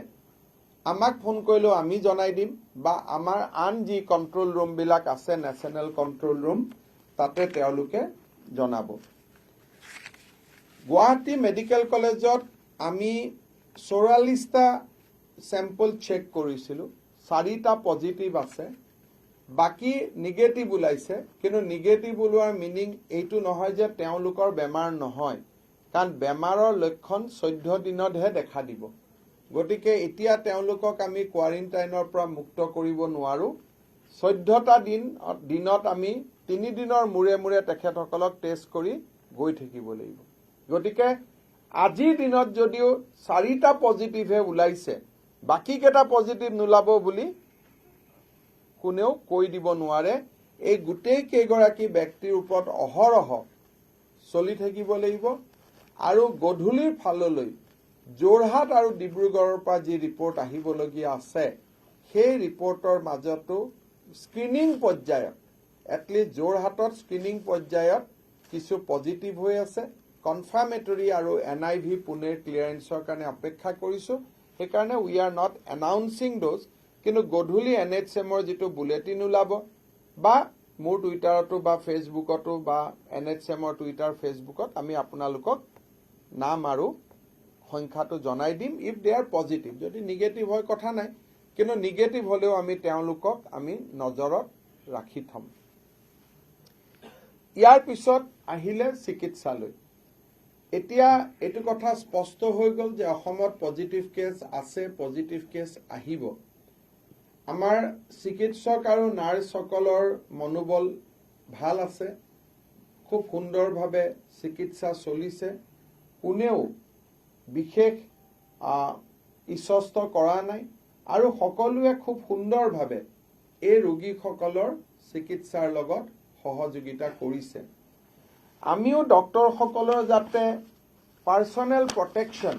আমাক ফোন কৰিলেও আমি জনাই দিম বা আমাৰ আন যি কন্ট্ৰোল ৰুমবিলাক আছে, নেশ্যনেল কন্ট্ৰোল ৰুম, তাতে তেওঁলোকে জনাব। গুৱাহাটী মেডিকেল কলেজত আমি 44টা চেম্পল চেক কৰিছিলোঁ, 4টা পজিটিভ আছে, বাকী নিগেটিভ ওলাইছে। কিন্তু নিগেটিভ ওলোৱাৰ মিনিং এইটো নহয় যে তেওঁলোকৰ বেমাৰ নহয়, কাৰণ বেমাৰৰ লক্ষণ 14 দিনতহে দেখা দিব। গতিকে এতিয়া তেওঁলোকক আমি কোৱাৰেণ্টাইনৰ পৰা মুক্ত কৰিব নোৱাৰো। 14টা দিনত আমি 3 দিনৰ মূৰে মূৰে তেখেতসকলক টেষ্ট কৰি গৈ থাকিব লাগিব। গতিকে আজিৰ দিনত যদিও 4টা পজিটিভহে ওলাইছে, বাকীকেইটা পজিটিভ নোলাব বুলি কোনেও কৈ দিব নোৱাৰে। এই গোটেই কেইগৰাকী ব্যক্তিৰ ওপৰত অহৰহ চলি থাকিব লাগিব আৰু গধূলিৰ ফাললৈ যোৰহাট আৰু ডিব্ৰুগড়ৰ পৰা যি ৰিপৰ্ট আহিবলগীয়া আছে, সেই ৰিপৰ্টৰ মাজতো স্ক্ৰিনিং পৰ্যায়ত, এটলিষ্ট যোৰহাটত স্ক্ৰিনিং পৰ্যায়ত কিছু পজিটিভ হৈ আছে। কনফাৰ্মেটৰী আৰু NIV পুনেৰ ক্লিয়াৰেন্সৰ কাৰণে অপেক্ষা কৰিছোঁ। সেইকাৰণে উই আৰ নট এনাউন্সিং দোজ, কিন্তু গধূলি NHMৰ যিটো বুলেটিন ওলাব বা মোৰ টুইটাৰতো বা ফেচবুকতো বা NHMৰ টুইটাৰ ফেচবুকত আমি আপোনালোকক নাম আৰু সংখ্যাটো জনাই দিম। ইফ দে আৰ পজিটিভ, যদি নিগেটিভ হয় কথা নাই, কিন্তু নিগেটিভ হলেও আমি তেওঁলোকক আমি নজৰত ৰাখি থম। ইয়াৰ পিছত আহিলে চিকিৎসালয়। এতিয়া এইটো কথা স্পষ্ট হৈ গ'ল যে অসমত পজিটিভ কেছ আছে, পজিটিভ কেছ আহিব। আমাৰ চিকিৎসক আৰু নাৰ্ছসকলৰ মনোবল ভাল আছে, খুব সুন্দৰভাৱে চিকিৎসা চলিছে, কোনেও বিশেষ ইছষ্ট কৰা নাই আৰু সকলোৱে খুব সুন্দৰভাৱে এই ৰোগীসকলৰ চিকিৎসাৰ লগত সহযোগিতা কৰিছে। আমিও ডক্টৰসকলৰ যাতে পাৰ্চনেল প্ৰটেকশ্যন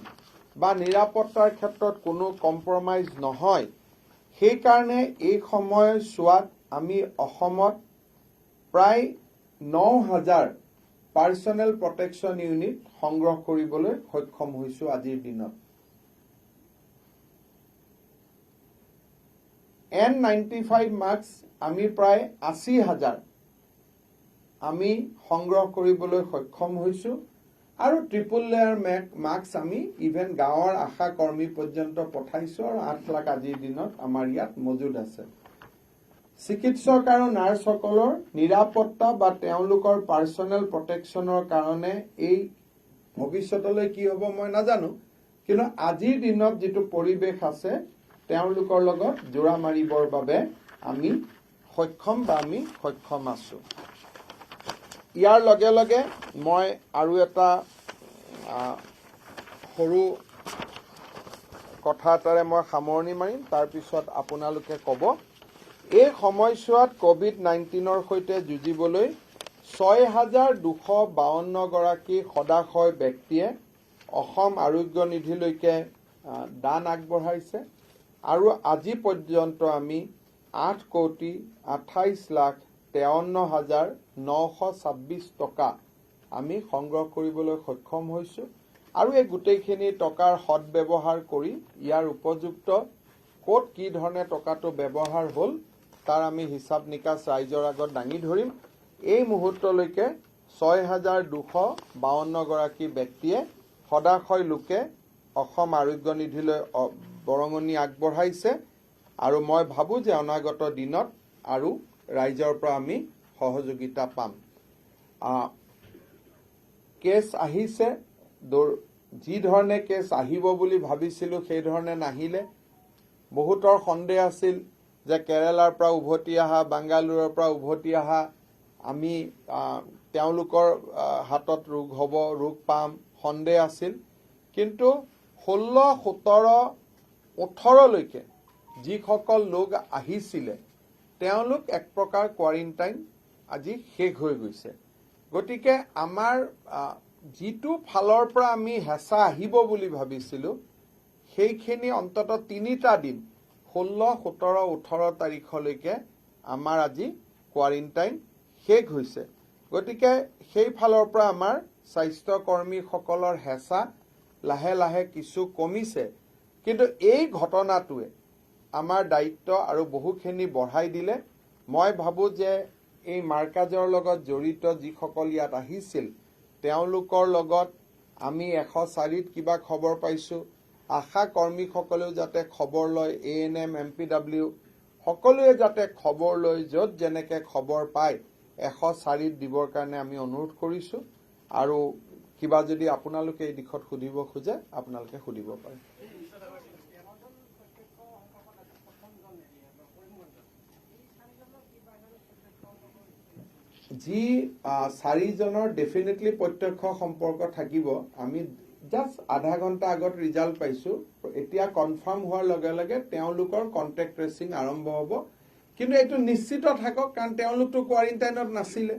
বা নিৰাপত্তাৰ ক্ষেত্ৰত কোনো কম্প্ৰমাইজ নহয়, সেইকাৰণে এই সময়ছোৱাত আমি অসমত প্ৰায় 9,000 পাৰ্চনেল প্ৰটেকশ্যন ইউনিট সংগ্ৰহ কৰিবলৈ সক্ষম হৈছোঁ আজিৰ দিনত। N95 মাস্ক আমি প্ৰায় 80,000 আমি সংগ্ৰহ কৰিবলৈ সক্ষম হৈছোঁ আৰু ট্ৰিপল লেয়াৰ মাস্ক আমি ইভেন গাঁৱৰ আশা কৰ্মী পৰ্যন্ত পঠাইছোঁ আৰু 8 লাখ আজিৰ দিনত আমাৰ ইয়াত মজুদ আছে। চিকিৎসক আৰু নাৰ্ছসকলৰ নিৰাপত্তা বা তেওঁলোকৰ পাৰ্চনেল প্ৰটেকশ্যনৰ কাৰণে এই ভৱিষ্যতলৈ কি হ'ব মই নাজানো, কিন্তু আজিৰ দিনত যিটো পৰিৱেশ আছে তেওঁলোকৰ লগত জোৰা মাৰিবৰ বাবে আমি সক্ষম আছোঁ। ইয়াৰ লগে লগে মই আৰু এটা সৰু কথা এটাৰে মই সামৰণি মাৰিম, তাৰপিছত আপোনালোকে ক'ব। এই সময়ছোৱাত COVID-19ৰ সৈতে যুঁজিবলৈ 6,252 গৰাকী সদাশয় ব্যক্তিয়ে অসম আৰোগ্য নিধিলৈকে দান আগবঢ়াইছে আৰু আজি পৰ্যন্ত আমি 8,28,53,926 টকা আমি সংগ্ৰহ কৰিবলৈ সক্ষম হৈছোঁ আৰু এই গোটেইখিনি টকাৰ সৎব্যৱহাৰ কৰি ইয়াৰ উপযুক্ত ক'ত কি ধৰণে টকাটো ব্যৱহাৰ হ'ল তাৰ আমি হিচাপ নিকাচ ৰাইজৰ আগত দাঙি ধৰিম। এই মুহূৰ্তলৈকে 6,252 গৰাকী ব্যক্তিয়ে সদাশয় লোকে অসম আৰোগ্য নিধিলৈ বৰঙণি আগবঢ়াইছে আৰু মই ভাবোঁ যে অনাগত দিনত আৰু ৰাইজৰ পৰা আমি সহযোগিতা পাম। কেছ আহিছে যি ধৰণে কেছ আহিব বুলি ভাবিছিলোঁ সেই ধৰণে নাহিলে। বহুতৰ সন্দেহ আছিল যে কেৰালাৰ পৰা উভতি অহা, বাংগালুৰুৰ পৰা উভতি অহা আমি তেওঁলোকৰ হাতত ৰোগ পাম, সন্দেহ আছিল। কিন্তু 16, 17, 18লৈকে যিসকল লোক আহিছিলে তেওঁলোক এক প্ৰকাৰ কোৱাৰেণ্টাইন আজি শেষ হৈ গৈছে। গতিকে আমাৰ যিটো ফালৰ পৰা আমি হেঁচা আহিব বুলি ভাবিছিলোঁ সেইখিনি অন্ততঃ 3টা দিন 16, 17, 18 তাৰিখলৈকে আমাৰ আজি কোৱাৰেণ্টাইন শেষ হৈছে। গতিকে সেই ফালৰ পৰা আমাৰ স্বাস্থ্যকৰ্মীসকলৰ হেঁচা লাহে লাহে কিছু কমিছে। কিন্তু এই ঘটনাটোৱে আমাৰ দায়িত্ব আৰু বহুখিনি বঢ়াই দিলে। মই ভাবোঁ যে এই মাৰ্কাজৰ লগত জড়িত যিসকল ইয়াত আহিছিল তেওঁলোকৰ লগত আমি 104ত কিবা খবৰ পাইছোঁ। আশা কৰ্মীসকলেও যাতে খবৰ লয়, ANM, MPW সকলোৱে যাতে খবৰ লৈ য'ত যেনেকৈ খবৰ পায় 104ত দিবৰ কাৰণে আমি অনুৰোধ কৰিছোঁ। আৰু কিবা যদি আপোনালোকে এই দিশত সুধিব খোজে আপোনালোকে সুধিব পাৰে। যি 4জনৰ ডেফিনেটলি প্ৰত্যক্ষ সম্পৰ্ক থাকিব। আমি জাষ্ট আধা ঘণ্টা আগত ৰিজাল্ট পাইছোঁ। এতিয়া কনফাৰ্ম হোৱাৰ লগে লগে তেওঁলোকৰ কণ্টেক্ট ট্ৰেচিং আৰম্ভ হ'ব। কিন্তু এইটো নিশ্চিত থাকক, কাৰণ তেওঁলোকতো কোৱাৰেণ্টাইনত নাছিলে।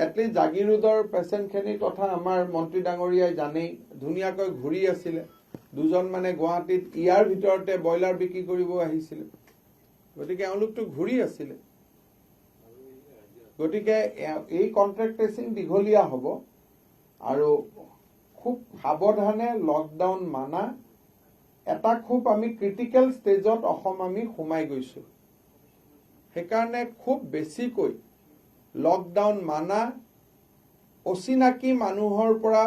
এটলিষ্ট জাগিৰোডৰ পেচেণ্টখিনিৰ কথা আমাৰ মন্ত্ৰী ডাঙৰীয়াই জানেই, ধুনীয়াকৈ ঘূৰি আছিলে। 2জন মানে গুৱাহাটীত ইয়াৰ ভিতৰতে ব্ৰইলাৰ বিক্ৰী কৰিব আহিছিলে। গতিকে এওঁলোকতো ঘূৰি আছিলে। গতিকে এই কণ্টেক্ট ট্ৰেচিং দীঘলীয়া হ'ব আৰু খুব সাৱধানে লকডাউন মানা। এটা খুব আমি ক্ৰিটিকেল ষ্টেজত অসম আমি সোমাই গৈছোঁ। সেইকাৰণে খুব বেছিকৈ লকডাউন মানা, অচিনাকি মানুহৰ পৰা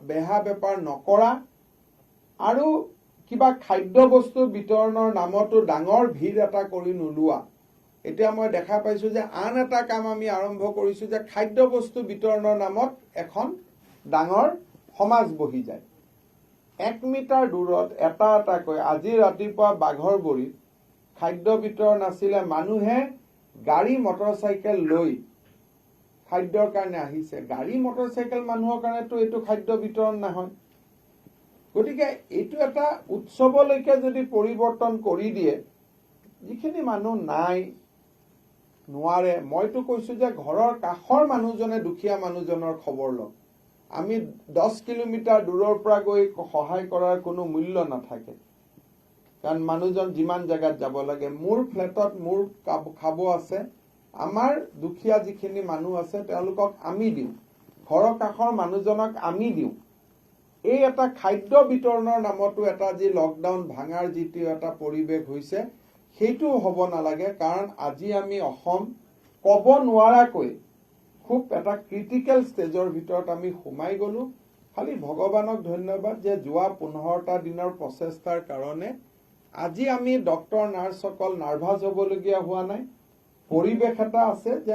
বেহা বেপাৰ নকৰা আৰু কিবা খাদ্য বস্তু বিতৰণৰ নামতো ডাঙৰ ভিৰ এটা কৰি নোলোৱা। এতিয়া মই দেখা পাইছোঁ যে আন এটা কাম আমি আৰম্ভ কৰিছোঁ যে খাদ্য বস্তু বিতৰণৰ নামত এখন ডাঙৰ সমাজ বহি যায়। 1 মিটাৰ দূৰত এটা এটাকৈ আজি ৰাতিপুৱা বাঘৰবৰীত খাদ্য বিতৰণ আছিলে। মানুহে গাড়ী মটৰচাইকেল লৈ খাদ্যৰ কাৰণে আহিছে। গাড়ী মটৰচাইকেল মানুহৰ কাৰণেতো এইটো খাদ্য বিতৰণ নহয়। গতিকে এইটো এটা উৎসৱলৈকে যদি পৰিৱৰ্তন কৰি দিয়ে, যিখিনি মানুহ নাই নোৱাৰে, মইতো কৈছোঁ যে ঘৰৰ কাষৰ মানুহজনে দুখীয়া মানুহজনৰ খবৰ লওক। আমি 10 কিলোমিটাৰ দূৰৰ পৰা গৈ সহায় কৰাৰ কোনো মূল্য নাথাকে, কাৰণ মানুহজন যিমান জেগাত যাব লাগে। মোৰ ফ্লেটত মোৰ খাব আছে, আমাৰ দুখীয়া যিখিনি মানুহ আছে তেওঁলোকক আমি দিওঁ, ঘৰৰ কাষৰ মানুহজনক আমি দিওঁ। এই এটা খাদ্য বিতৰণৰ নামতো এটা যি লকডাউন ভাঙাৰ যিটো এটা পৰিৱেশ হৈছে সেইটো হ'ব নালাগে। কাৰণ আজি আমি অসম ক'ব নোৱাৰাকৈ খুব এটা ক্ৰিটিকেল ষ্টেজৰ ভিতৰত আমি সোমাই গ'লোঁ। খালি ভগৱানক ধন্যবাদ যে যোৱা 15টা দিনৰ প্ৰচেষ্টাৰ কাৰণে আজি আমি ডক্টৰ নাৰ্ছসকল নাৰ্ভাছ হ'বলগীয়া হোৱা নাই। পৰিৱেশ এটা আছে যে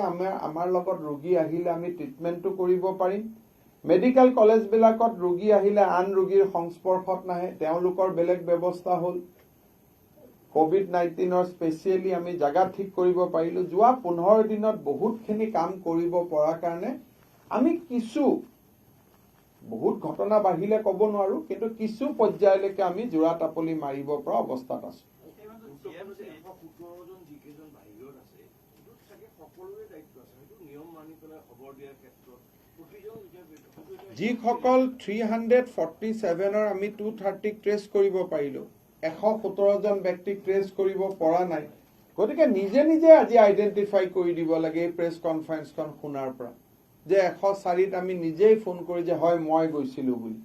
আমাৰ লগত ৰোগী আহিলে আমি ট্ৰিটমেণ্টটো কৰিব পাৰিম। মেডিকেল কলেজবিলাকত ৰোগী আহিলে আন ৰোগীৰ সংস্পৰ্শত নাহে, তেওঁলোকৰ বেলেগ ব্যৱস্থা হ'ল। COVID-19 স্পেচিয়েলি আমি জাগা ঠিক কৰিব পাৰিলোঁ। যোৱা 15 দিনত বহুতখিনি কাম কৰিব পৰা কাৰণে আমি বহুত ঘটনা বাঢ়িলে ক'ব নোৱাৰোঁ, কিন্তু কিছু পৰ্যায়লৈকে আমি জোৰা টাপলি মাৰিব পৰা অৱস্থাত আছোঁ। যিসকল 347ৰ আমি 230 ট্ৰেছ কৰিব পাৰিলোঁ, 117জন ব্যক্তিক ট্ৰেছ কৰিব পৰা নাই। গতিকে নিজে নিজে আজি আইডেণ্টিফাই কৰি দিব লাগে এই প্ৰেছ কনফাৰেন্সখন শুনাৰ পৰা, যে 104ত আমি নিজেই ফোন কৰি যে হয় মই গৈছিলোঁ বুলি।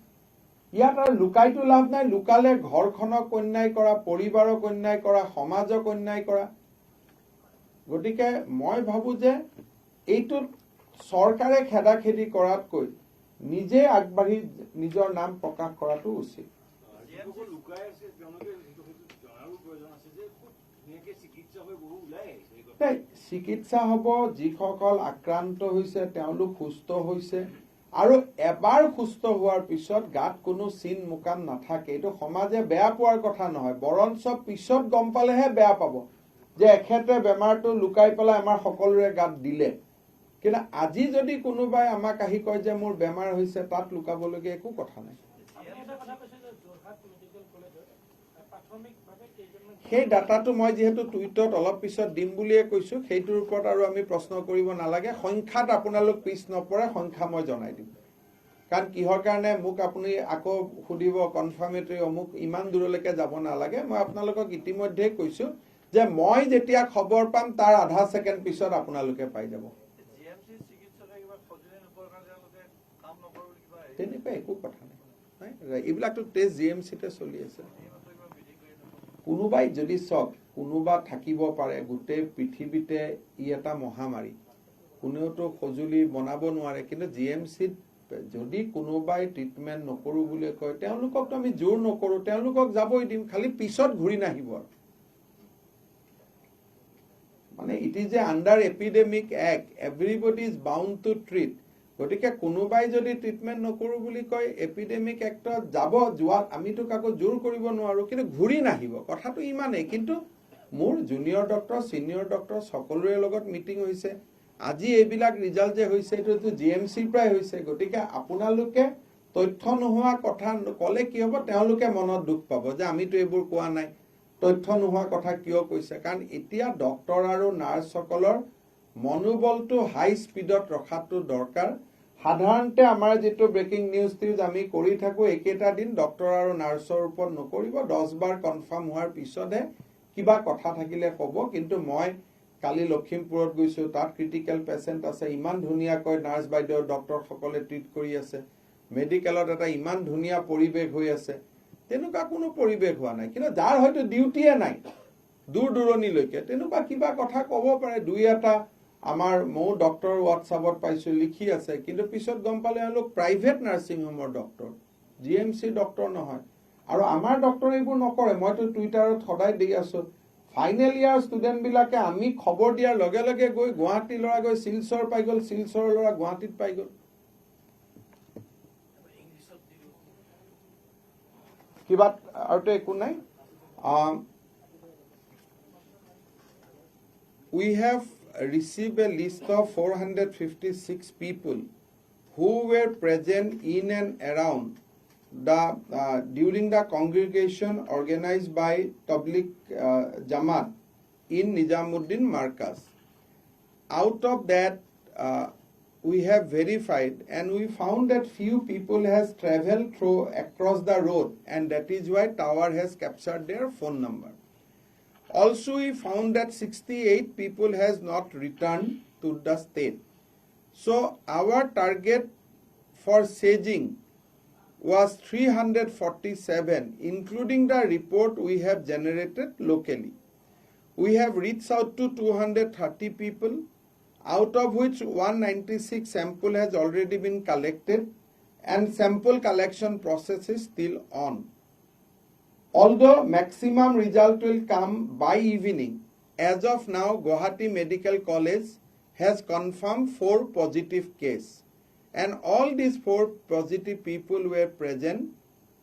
ইয়াত আৰু লুকাইতো লাভ নাই। লুকালে ঘৰখনক অন্যায় কৰা, পৰিবাৰক অন্যায় কৰা, সমাজক অন্যায় কৰা। গতিকে মই ভাবোঁ যে এইটোত চৰকাৰে খেদাখেদি কৰাতকৈ নিজে আগবাঢ়ি নিজৰ নাম প্ৰকাশ কৰাটো উচিত। চিকিৎসা হ'ব, যিসকল আক্ৰান্ত হৈছে তেওঁলোক সুস্থ হৈছে। আৰু এবাৰ সুস্থ হোৱাৰ পিছত গাত কোনো চিন মুকান নাথাকে। এইটো সমাজে বেয়া পোৱাৰ কথা নহয়, বৰঞ্চ পিছত গম পালেহে বেয়া পাব যে এখেতে বেমাৰটো লুকাই পেলাই আমাৰ সকলোৰে গাত দিলে। কিন্তু আজি যদি কোনোবাই আমাক আহি কয় যে মোৰ বেমাৰ হৈছে, তাত লুকাবলগীয়া একো কথা নাই। সেই ডাটাটো মই যিহেতু টুইটত অলপ পিছত দিম বুলিয়ে কৈছো, সেইটোৰ ওপৰত আৰু আমি প্ৰশ্ন কৰিব নালাগে। সংখ্যাত আপোনালোক পিছ নপৰে, সংখ্যা মই জনাই দিম। কাৰণ কিহৰ কাৰণে মোক আপুনি আকৌ সুধিব কনফাৰ্মেটৰি অমুক, ইমান দূৰলৈকে যাব নালাগে। মই আপোনালোকক ইতিমধ্যে কৈছো যে মই যেতিয়া খবৰ পাম তাৰ আধা ছেকেণ্ড পিছত আপোনালোকে পাই যাব। তেনেকুৱা একো কথা নাই, এইবিলাকতো টেষ্ট GMCতে চলি আছে। কোনোবাই যদি চাওক, কোনোবা থাকিব পাৰে গোটেই পৃথিৱীতে ই এটা মহামাৰী, কোনেওতো সঁজুলি বনাব নোৱাৰে, কিন্তু GMCত যদি কোনোবাই ট্ৰিটমেণ্ট নকৰো বুলি কয়, তেওঁলোককতো আমি জোৰ নকৰো, তেওঁলোকক যাবই দিম, খালি পিছত ঘূৰি নাহিব। মানে it is a under epidemic act, everybody is bound to treat. গতিকে কোনোবাই যদি ট্ৰিটমেণ্ট নকৰো বুলি কয়, এপিডেমিক এক্টত যাব, যোৱাত আমিতো কাকো জোৰ কৰিব নোৱাৰো, কিন্তু ঘূৰি নাহিব, কথাটো ইমানেই। কিন্তু মোৰ জুনিয়ৰ ডক্টৰ, ছিনিয়ৰ ডক্টৰ সকলোৰে লগত মিটিং হৈছে। আজি এইবিলাক ৰিজাল্ট যে হৈছে, এইটোতো GMCৰ পৰাই হৈছে। গতিকে আপোনালোকে তথ্য নোহোৱা কথা ক'লে কি হ'ব, তেওঁলোকে মনত দুখ পাব যে আমিতো এইবোৰ কোৱা নাই, তথ্য নোহোৱা কথা কিয় কৈছে। কাৰণ এতিয়া ডক্টৰ আৰু নাৰ্ছসকলৰ মনোবলটো হাই স্পীডত ৰখাটো দৰকাৰ। সাধাৰণতে আমাৰ যিটো ব্ৰেকিং নিউজ আমি কৰি থাকো, একেটা দিন ডক্টৰ আৰু নাৰ্ছৰ ওপৰত নকৰিব, 10 বাৰ কনফাৰ্ম হোৱাৰ পিছতহে কিবা কথা থাকিলে ক'ব। কিন্তু মই কালি লখিমপুৰত গৈছো, তাত ক্ৰিটিকেল পেচেণ্ট আছে, ইমান ধুনীয়াকৈ নাৰ্ছ বাইদেউ ডক্টৰসকলে ট্ৰিট কৰি আছে, মেডিকেলত এটা ইমান ধুনীয়া পৰিৱেশ হৈ আছে। তেনেকুৱা কোনো পৰিৱেশ হোৱা নাই, কিন্তু যাৰ হয়তো ডিউটিয়ে নাই দূৰ দূৰণিলৈকে, তেনেকুৱা কিবা কথা ক'ব পাৰে। দুই এটা আমাৰ ময়ো ডক্টৰ হোৱাটছআপত পাইছো লিখি আছে, কিন্তু পিছত গম পালে এওঁলোক প্ৰাইভেট নাৰ্ছিং হোমৰ ডক্টৰ, GMC ডক্টৰ নহয়। আৰু আমাৰ ডক্টৰ এইবোৰ নকৰে। মইতো টুইটাৰত সদায় দি আছো, ফাইনেল ইয়াৰ ষ্টুডেণ্ট বিলাকে আমি খবৰ দিয়াৰ লগে লগে গৈ গুৱাহাটী ল'ৰা গৈ শিলচৰ পাই গ'ল, শিলচৰৰ ল'ৰা গুৱাহাটীত পাই গ'ল। কিবা আৰুতো একো নাই। We have received a list of 456 people who were present in and around the during the congregation organized by Tabligh Jamaat in Nizamuddin Markaz. Out of that, we have verified and we found that few people has traveled through across the road, and that is why tower has captured their phone number. Also, we found that 68 people has not returned to the state. So our target for staging was 347, including the report we have generated locally. We have reached out to 230 people, out of which 196 sample has already been collected, and sample collection process is still on. Although maximum result will come by evening, as of now Guwahati Medical College has confirmed 4 positive cases, and all these 4 positive people were present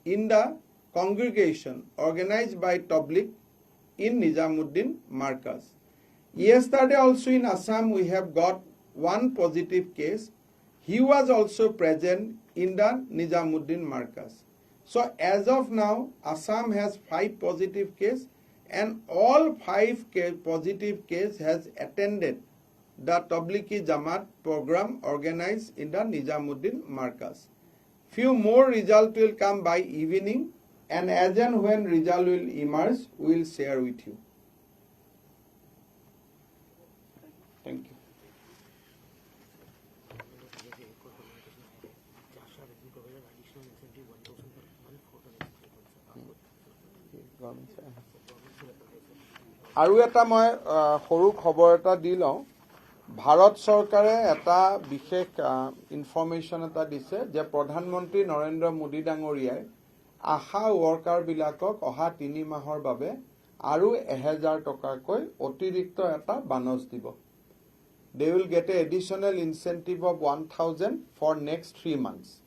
in the congregation organized by Tabligh in Nizamuddin Markaz. Yesterday also in Assam we have got 1 positive case. He was also present in the Nizamuddin Markaz. So as of now, Assam has 5 positive cases, and all 5 positive cases has attended the Tabligh Jamaat program organized in the Nizamuddin Markaz. Few more results will come by evening, and as and when result will emerge, we will share with you. Thank you. আৰু এটা মই সৰু খবৰ এটা দি লওঁ। ভাৰত চৰকাৰে এটা বিশেষ ইনফৰমেশ্যন এটা দিছে যে প্ৰধানমন্ত্ৰী নৰেন্দ্ৰ মোদী ডাঙৰীয়াই আশা ৱৰ্কাৰবিলাকক অহা 3 মাহৰ বাবে আৰু 1000 টকাকৈ অতিৰিক্ত এটা বানচ দিব। they will get an additional incentive of 1,000 for next 3 months.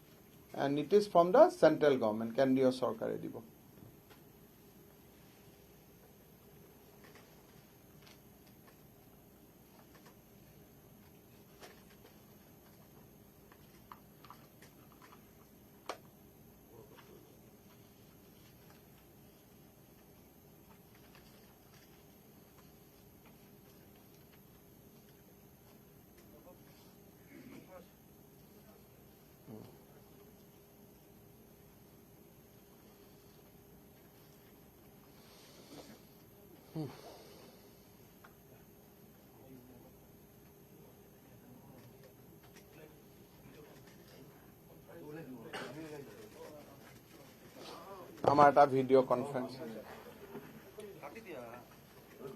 And it is from the central government, Kendriya Sarkare দিব. আমাৰ এটা ভিডিঅ' কনফাৰেন্স